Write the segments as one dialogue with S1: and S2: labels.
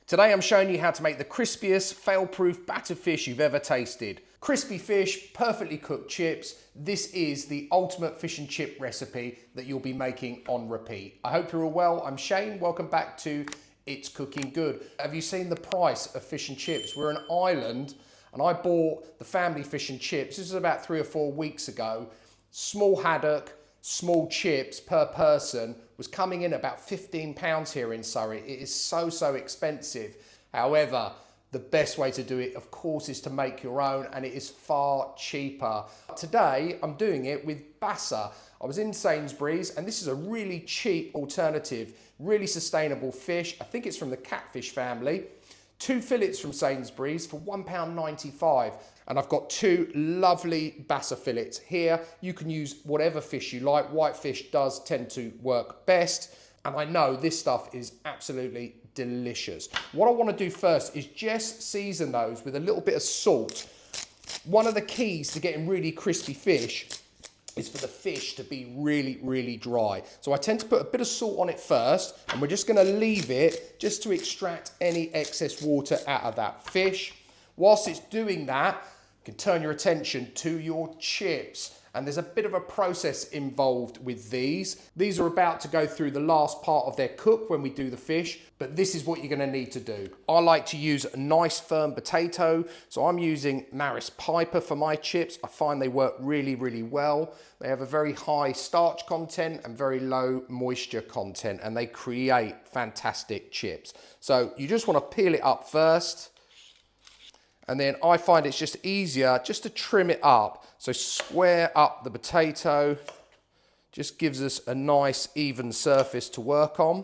S1: Today I'm showing you how to make the crispiest, fail-proof battered fish you've ever tasted. Crispy fish, perfectly cooked chips. This is the ultimate fish and chip recipe that you'll be making on repeat. I hope you're all well. I'm Shane, welcome back to It's Cooking Good. Have you seen the price of fish and chips? We're an island and I bought the family fish and chips. This is about 3 or 4 weeks ago. Small haddock, small chips per person was coming in about £15 here in Surrey. It is so expensive. However, the best way to do it, of course, is to make your own, and it is far cheaper. Today, I'm doing it with Basa. I was in Sainsbury's, and this is a really cheap alternative, really sustainable fish. I think it's from the catfish family. 2 fillets from Sainsbury's for £1.95. And I've got 2 lovely Basa fillets here. You can use whatever fish you like. Whitefish does tend to work best. And I know this stuff is absolutely delicious. What I want to do first is just season those with a little bit of salt. One of the keys to getting really crispy fish is for the fish to be really dry. So I tend to put a bit of salt on it first, and we're just going to leave it just to extract any excess water out of that fish. Whilst it's doing that, you can turn your attention to your chips. And there's a bit of a process involved with these. These are about to go through the last part of their cook when we do the fish, but this is what you're gonna need to do. I like to use a nice firm potato, so I'm using Maris Piper for my chips. I find they work really well. They have a very high starch content and very low moisture content, and they create fantastic chips. So you just wanna peel it up first. And then I find it's just easier just to trim it up. So square up the potato, just gives us a nice even surface to work on.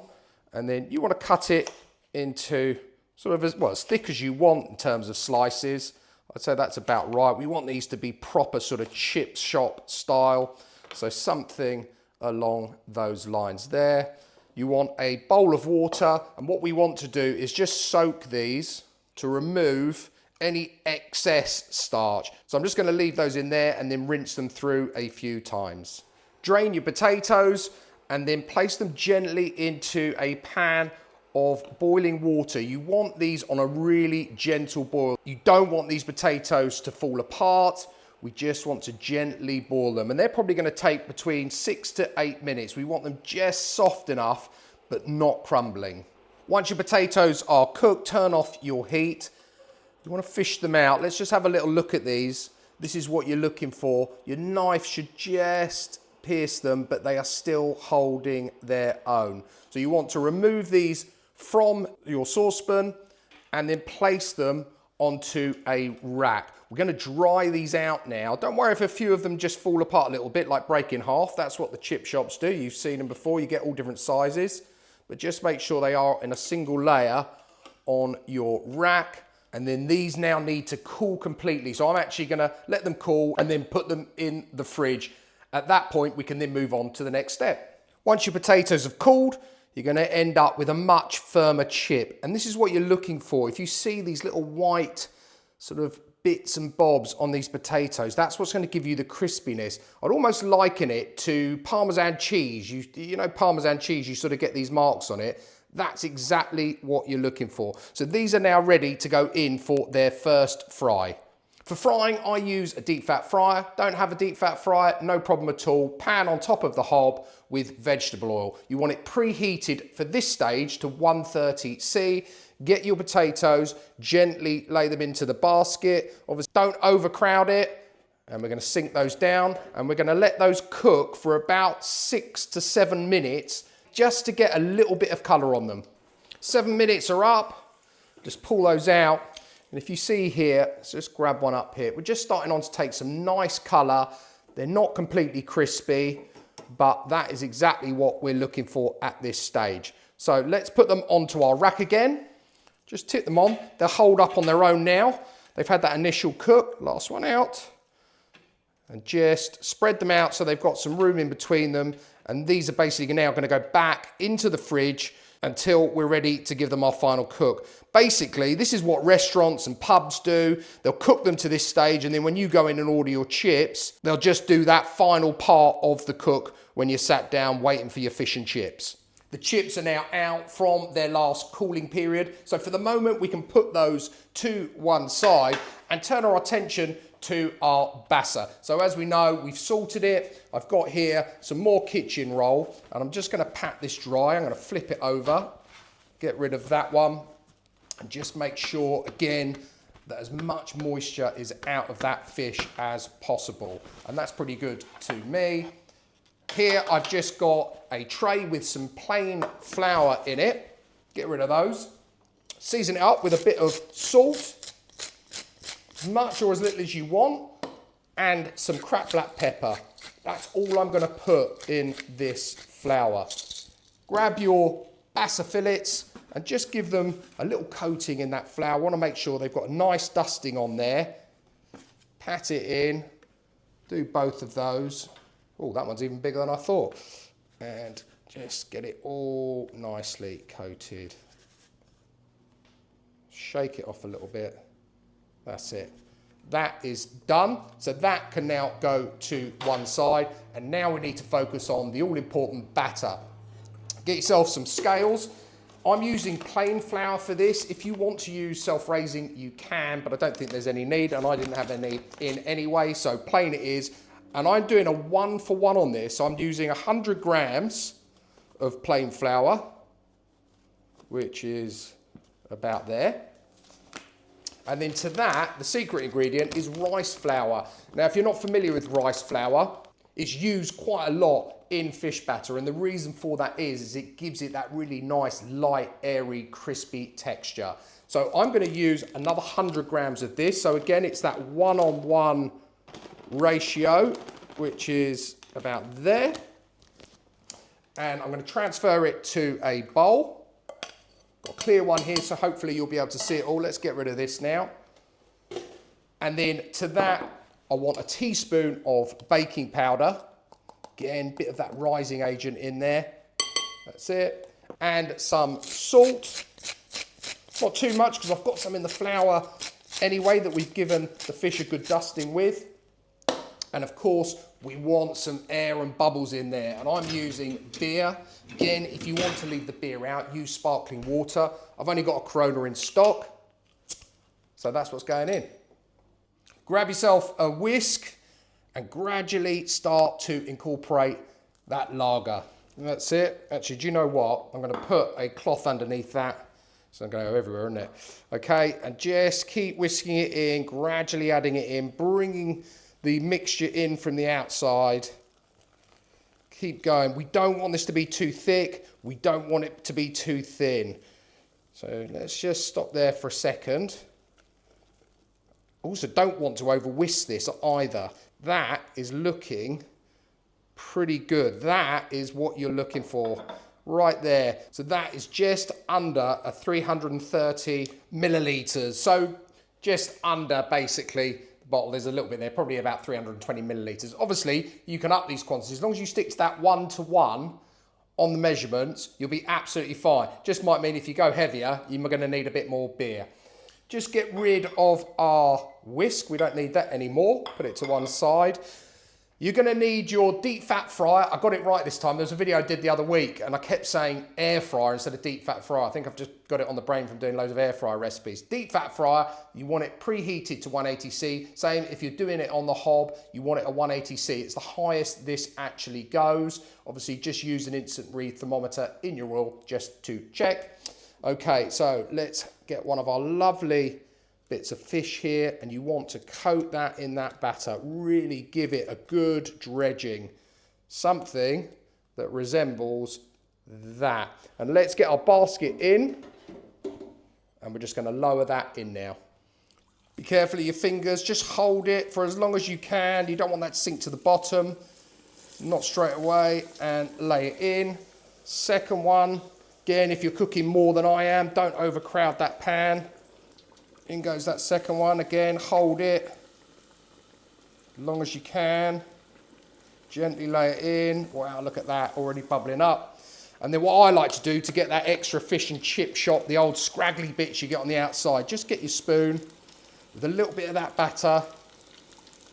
S1: And then you want to cut it into sort of as thick as you want in terms of slices. I'd say that's about right. We want these to be proper sort of chip shop style. So something along those lines there. You want a bowl of water, and what we want to do is just soak these to remove any excess starch. So I'm just going to leave those in there and then rinse them through a few times. Drain your potatoes and then place them gently into a pan of boiling water. You want these on a really gentle boil. You don't want these potatoes to fall apart. We just want to gently boil them. And they're probably going to take between 6 to 8 minutes. We want them just soft enough, but not crumbling. Once your potatoes are cooked, turn off your heat. You want to fish them out. Let's just have a little look at these. This is what you're looking for. Your knife should just pierce them, but they are still holding their own. So you want to remove these from your saucepan and then place them onto a rack. We're going to dry these out now. Don't worry if a few of them just fall apart a little bit, like break in half. That's what the chip shops do. You've seen them before. You get all different sizes, but just make sure they are in a single layer on your rack. And then these now need to cool completely. So I'm actually gonna let them cool and then put them in the fridge. At that point, we can then move on to the next step. Once your potatoes have cooled, you're gonna end up with a much firmer chip. And this is what you're looking for. If you see these little white sort of bits and bobs on these potatoes, that's what's gonna give you the crispiness. I'd almost liken it to Parmesan cheese. You know Parmesan cheese, you sort of get these marks on it. That's exactly what you're looking for. So these are now ready to go in for their first fry. For frying, I use a deep fat fryer. Don't have a deep fat fryer, no problem at all. Pan on top of the hob with vegetable oil. You want it preheated for this stage to 130°C. Get your potatoes, gently lay them into the basket. Obviously, don't overcrowd it. And we're gonna sink those down and we're gonna let those cook for about 6 to 7 minutes just to get a little bit of colour on them. 7 minutes are up, just pull those out. And if you see here, let's just grab one up here. We're just starting on to take some nice colour. They're not completely crispy, but that is exactly what we're looking for at this stage. So let's put them onto our rack again. Just tip them on. They'll hold up on their own now. They've had that initial cook, last one out. And just spread them out so they've got some room in between them. And these are basically now going to go back into the fridge until we're ready to give them our final cook. Basically, this is what restaurants and pubs do. They'll cook them to this stage, and then when you go in and order your chips, they'll just do that final part of the cook when you're sat down waiting for your fish and chips. The chips are now out from their last cooling period. So for the moment, we can put those to one side and turn our attention to our basa. So as we know, we've salted it. I've got here some more kitchen roll, and I'm just gonna pat this dry. I'm gonna flip it over, get rid of that one, and just make sure, again, that as much moisture is out of that fish as possible. And that's pretty good to me. Here, I've just got a tray with some plain flour in it. Get rid of those. Season it up with a bit of salt, as much or as little as you want, and some cracked black pepper. That's all I'm gonna put in this flour. Grab your basa fillets and just give them a little coating in that flour. I wanna make sure they've got a nice dusting on there. Pat it in, do both of those. Oh, that one's even bigger than I thought. And just get it all nicely coated. Shake it off a little bit. That's it. That is done. So that can now go to one side. And now we need to focus on the all-important batter. Get yourself some scales. I'm using plain flour for this. If you want to use self-raising, you can, but I don't think there's any need, and I didn't have any in anyway, so plain it is. And I'm doing a 1-for-1 on this. So I'm using 100 grams of plain flour, which is about there. And then to that, the secret ingredient is rice flour. Now, if you're not familiar with rice flour, it's used quite a lot in fish batter. And the reason for that is it gives it that really nice, light, airy, crispy texture. So I'm gonna use another 100 grams of this. So again, it's that 1-on-1 ratio, which is about there. And I'm going to transfer it to a bowl. Got a clear one here, so hopefully you'll be able to see it all. Let's get rid of this now. And then to that, I want a teaspoon of baking powder. Again, bit of that rising agent in there. That's it. And some salt. Not too much, because I've got some in the flour anyway that we've given the fish a good dusting with. And of course, we want some air and bubbles in there. And I'm using beer. Again, if you want to leave the beer out, use sparkling water. I've only got a Corona in stock. So that's what's going in. Grab yourself a whisk and gradually start to incorporate that lager. And that's it. Actually, do you know what? I'm gonna put a cloth underneath that. It's not gonna go everywhere, isn't it? Okay, and just keep whisking it in, gradually adding it in, bringing the mixture in from the outside. Keep going. We don't want this to be too thick. We don't want it to be too thin. So let's just stop there for a second. Also, don't want to over whisk this either. That is looking pretty good. That is what you're looking for right there. So that is just under a 330 milliliters. So just under basically bottle. There's a little bit there, probably about 320 milliliters. Obviously, you can up these quantities. As long as you stick to that 1-to-1 on the measurements, you'll be absolutely fine. Just might mean if you go heavier, you're going to need a bit more beer. Just get rid of our whisk. We don't need that anymore. Put it to one side. You're going to need your deep fat fryer. I got it right this time. There was a video I did the other week and I kept saying air fryer instead of deep fat fryer. I think I've just got it on the brain from doing loads of air fryer recipes. Deep fat fryer, you want it preheated to 180C. Same if you're doing it on the hob, you want it at 180C. It's the highest this actually goes. Obviously, just use an instant read thermometer in your oil just to check. Okay, so let's get one of our lovely bits of fish here, and you want to coat that in that batter. Really give it a good dredging. Something that resembles that. And let's get our basket in, and we're just going to lower that in now. Be careful of your fingers. Just hold it for as long as you can. You don't want that to sink to the bottom. Not straight away, and lay it in. Second one. Again, if you're cooking more than I am, don't overcrowd that pan. In goes that second one. Again, hold it as long as you can. Gently lay it in. Wow, look at that, already bubbling up. And then what I like to do to get that extra fish and chip shop, the old scraggly bits you get on the outside, just get your spoon with a little bit of that batter.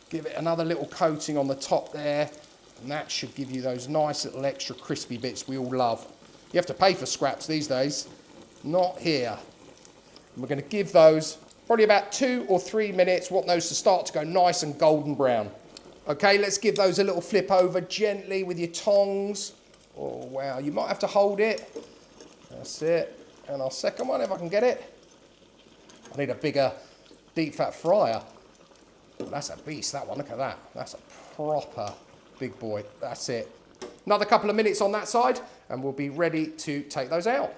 S1: Give it another little coating on the top there. And that should give you those nice little extra crispy bits we all love. You have to pay for scraps these days. Not here. And we're going to give those probably about 2 or 3 minutes. Want those to start to go nice and golden brown. Okay, let's give those a little flip over gently with your tongs. Oh, wow. You might have to hold it. That's it. And our second one, if I can get it. I need a bigger deep fat fryer. Oh, that's a beast, that one. Look at that. That's a proper big boy. That's it. Another couple of minutes on that side and we'll be ready to take those out.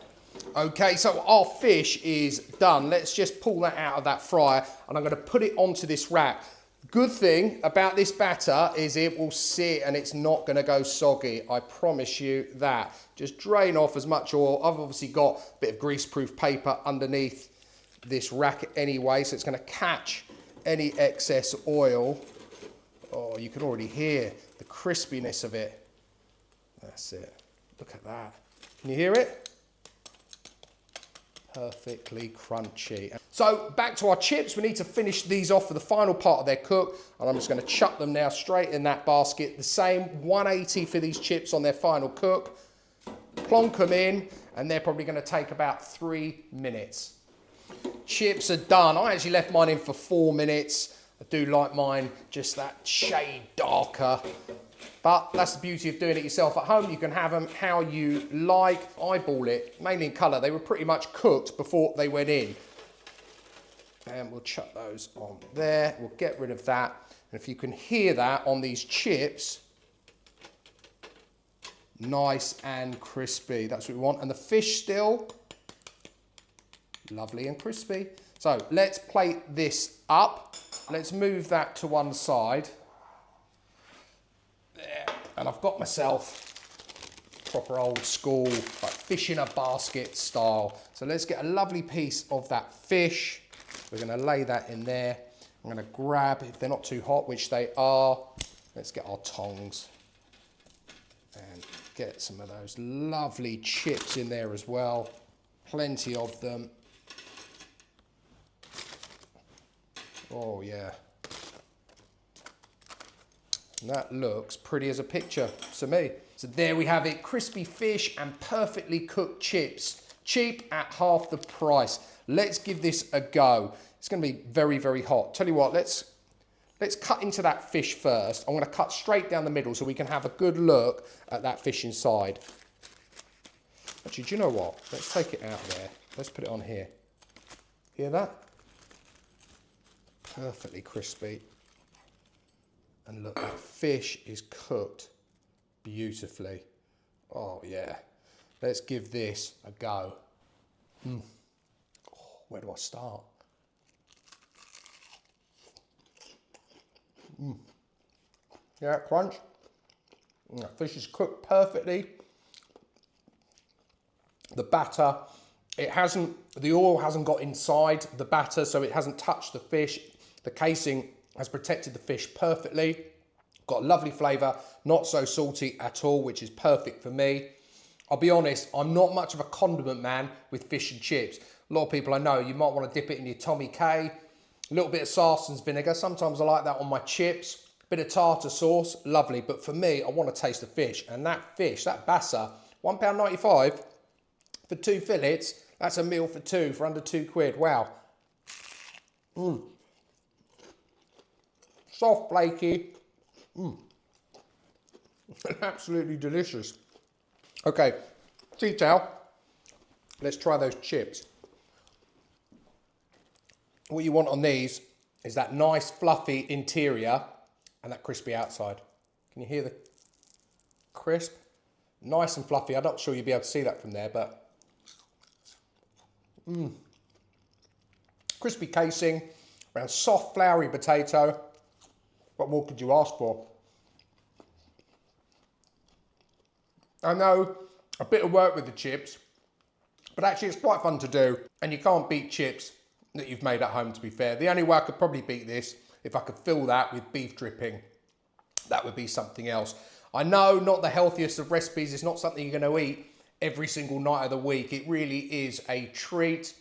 S1: Okay, so our fish is done. Let's just pull that out of that fryer and I'm going to put it onto this rack. Good thing about this batter is it will sit and it's not going to go soggy. I promise you that. Just drain off as much oil. I've obviously got a bit of greaseproof paper underneath this rack anyway, so it's going to catch any excess oil. Oh, you can already hear the crispiness of it. That's it. Look at that. Can you hear it? Perfectly crunchy. So back to our chips. We need to finish these off for the final part of their cook. And I'm just going to chuck them now straight in that basket. The same 180 for these chips on their final cook. Plonk them in and they're probably going to take about 3 minutes. Chips are done. I actually left mine in for 4 minutes. I do like mine just that shade darker. But that's the beauty of doing it yourself at home. You can have them how you like. Eyeball it, mainly in colour. They were pretty much cooked before they went in. And we'll chuck those on there. We'll get rid of that. And if you can hear that on these chips, nice and crispy. That's what we want. And the fish still lovely and crispy. So let's plate this up. Let's move that to one side. There. And I've got myself proper old school, like fish in a basket style. So let's get a lovely piece of that fish. We're going to lay that in there. I'm going to grab, if they're not too hot, which they are, let's get our tongs and get some of those lovely chips in there as well. Plenty of them. Oh yeah. And that looks pretty as a picture to me. So there we have it, crispy fish and perfectly cooked chips. Cheap at half the price. Let's give this a go. It's gonna be very, very hot. Tell you what, let's cut into that fish first. I'm gonna cut straight down the middle so we can have a good look at that fish inside. Actually, do you know what? Let's take it out of there. Let's put it on here. Hear that? Perfectly crispy. And look, that fish is cooked beautifully. Oh yeah. Let's give this a go. Oh, where do I start? Yeah, crunch. The fish is cooked perfectly. The batter, the oil hasn't got inside the batter, so it hasn't touched the fish. The casing has protected the fish perfectly. Got a lovely flavour, not so salty at all, which is perfect for me. I'll be honest, I'm not much of a condiment man with fish and chips. A lot of people I know, you might want to dip it in your Tommy K, a little bit of Sarson's vinegar. Sometimes I like that on my chips. Bit of tartar sauce, lovely. But for me, I want to taste the fish. And that fish, that Basa, £1.95 for 2 fillets. That's a meal for 2 for under £2. Wow. Soft, flaky. Absolutely delicious. Okay, tea towel. Let's try those chips. What you want on these is that nice fluffy interior and that crispy outside. Can you hear the crisp? Nice and fluffy. I'm not sure you'll be able to see that from there, but crispy casing, around soft floury potato. What more could you ask for? I know a bit of work with the chips, but actually it's quite fun to do, and you can't beat chips that you've made at home, to be fair. The only way I could probably beat this, if I could fill that with beef dripping, that would be something else. I know, not the healthiest of recipes, it's not something you're going to eat every single night of the week. It really is a treat,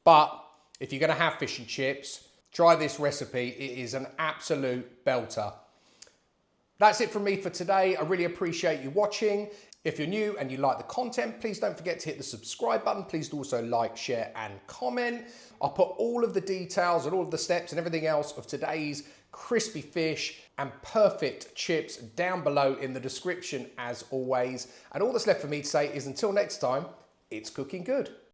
S1: but if you're going to have fish and chips, try this recipe. It is an absolute belter. That's it from me for today. I really appreciate you watching. If you're new and you like the content, please don't forget to hit the subscribe button. Please also like, share and comment. I'll put all of the details and all of the steps and everything else of today's crispy fish and perfect chips down below in the description as always. And all that's left for me to say is until next time, it's cooking good.